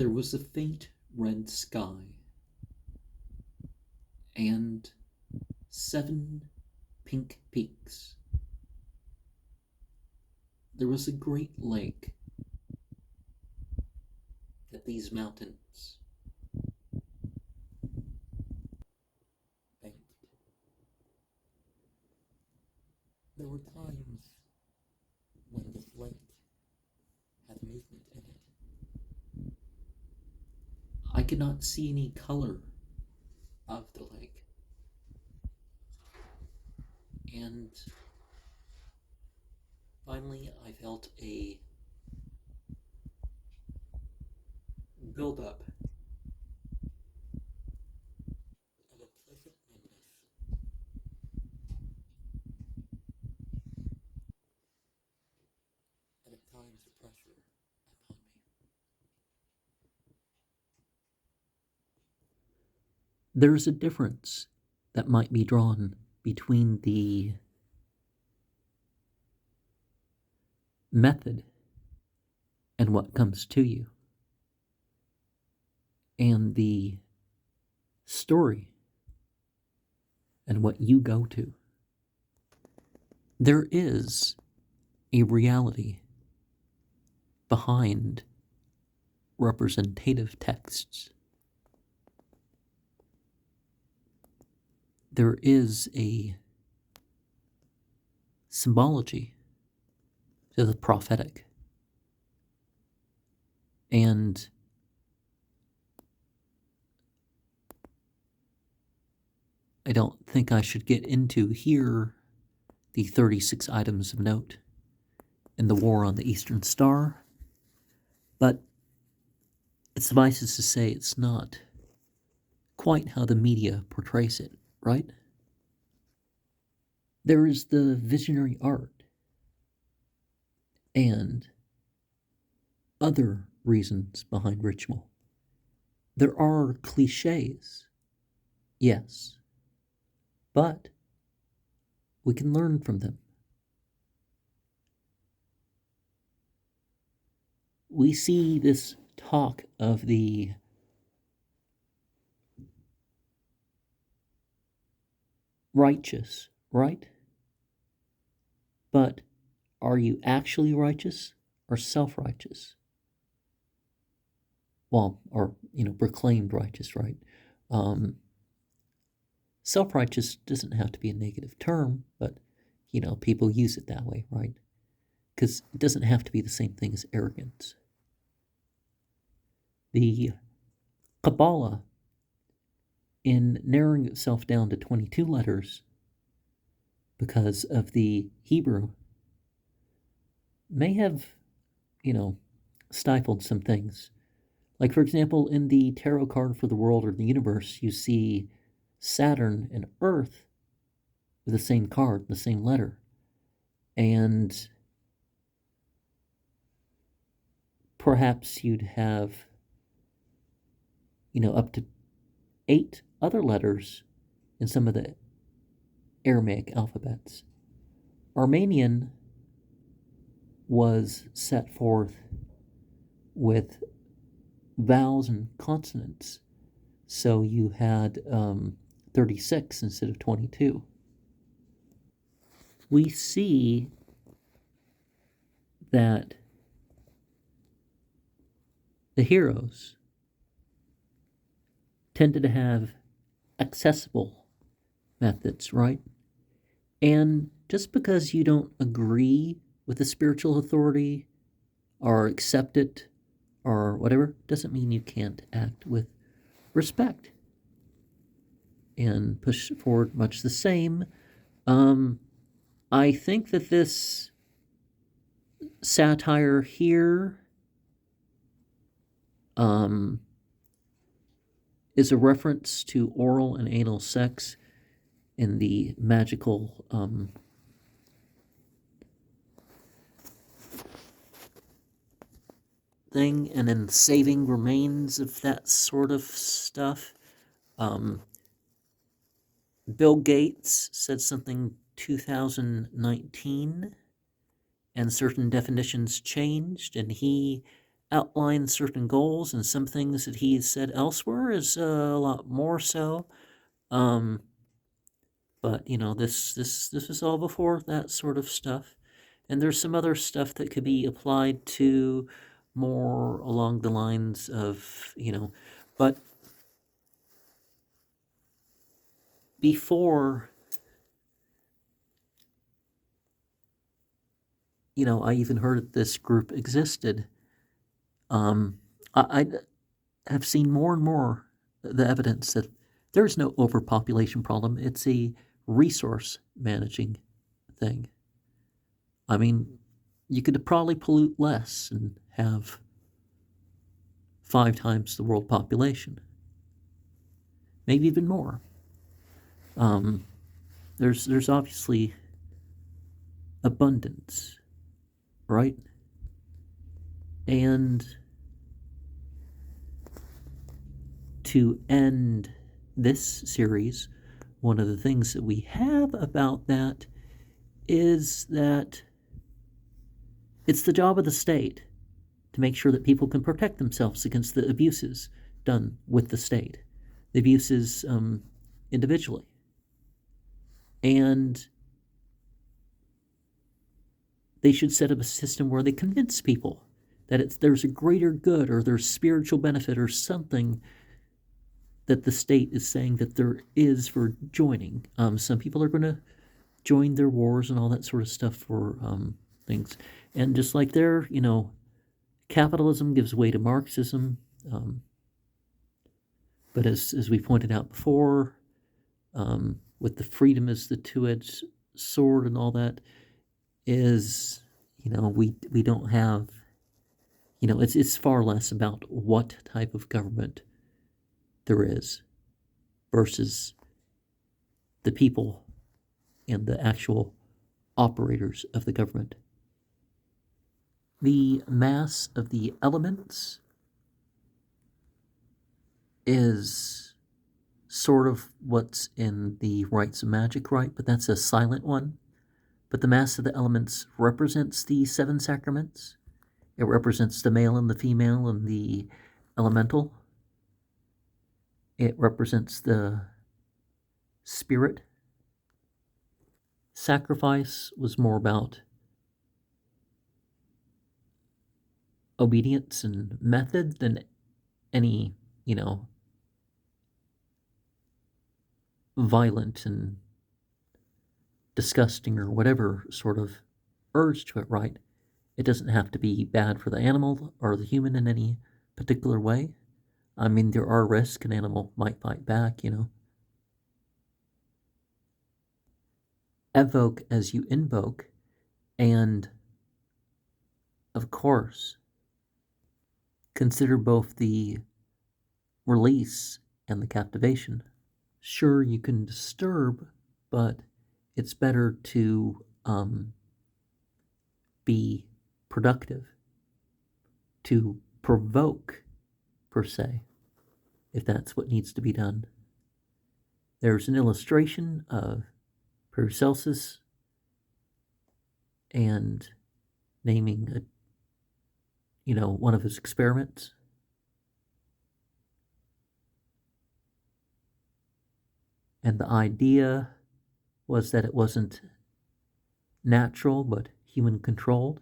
There was a faint red sky, and 7 pink peaks. There was a great lake that these mountains banked. There were times when this lake had movement in it. I could not see any color of the lake. And finally, I felt a buildup of a pleasant numbness, and at times a pressure upon me. There's a difference that might be drawn between the method and what comes to you, and the story and what you go to. There is a reality behind representative texts. There is a symbology to the prophetic. And I don't think I should get into here the 36 items of note in the War on the Eastern Star, but it suffices to say it's not quite how the media portrays it, right? There is the visionary art and other reasons behind ritual. There are cliches, yes, but we can learn from them. We see this talk of the righteous, right? But are you actually righteous or self-righteous? Well, or, proclaimed righteous, right? Self-righteous doesn't have to be a negative term, but, people use it that way, right? Because it doesn't have to be the same thing as arrogance. The Kabbalah, in narrowing itself down to 22 letters because of the Hebrew, may have, stifled some things. Like, for example, in the tarot card for the world or the universe, you see Saturn and Earth with the same card, the same letter. And perhaps you'd have, up to 8 other letters in some of the Aramaic alphabets. Armenian was set forth with vowels and consonants, so you had 36 instead of 22. We see that the heroes tended to have accessible methods, right? And just because you don't agree with the spiritual authority or accept it or whatever, doesn't mean you can't act with respect and push forward much the same. I think that this satire here is a reference to oral and anal sex in the magical thing, and in saving remains of that sort of stuff. Bill Gates said something 2019, and certain definitions changed, and he outlines certain goals, and some things that he has said elsewhere is a lot more so. But this is all before that sort of stuff, and there's some other stuff that could be applied to more along the lines of but before I even heard that this group existed. I have seen more and more the evidence that there's no overpopulation problem. It's a resource managing thing. I mean, you could probably pollute less and have 5 times the world population, maybe even more. There's obviously abundance, right? And to end this series, one of the things that we have about that is that it's the job of the state to make sure that people can protect themselves against the abuses done with the state, the abuses individually. And they should set up a system where they convince people that there's a greater good or there's spiritual benefit or something that the state is saying that there is for joining. Some people are going to join their wars and all that sort of stuff for things. And just like there, capitalism gives way to Marxism. But as we pointed out before, with the freedom as the two-edged sword and all that, is, we don't have, it's far less about what type of government there is versus the people and the actual operators of the government. The mass of the elements is sort of what's in the rites of magic, right? But that's a silent one. But the mass of the elements represents the 7 sacraments. It represents the male and the female and the elemental. It represents the spirit. Sacrifice was more about obedience and method than any, violent and disgusting or whatever sort of urge to it, right? It doesn't have to be bad for the animal or the human in any particular way. I mean, there are risks. An animal might fight back, Evoke as you invoke, and of course, consider both the release and the captivation. Sure, you can disturb, but it's better to be productive, to provoke, per se, if that's what needs to be done. There's an illustration of Paracelsus and naming one of his experiments. And the idea was that it wasn't natural, but human controlled.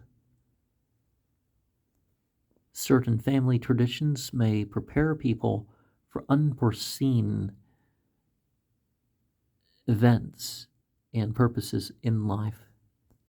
Certain family traditions may prepare people for unforeseen events and purposes in life.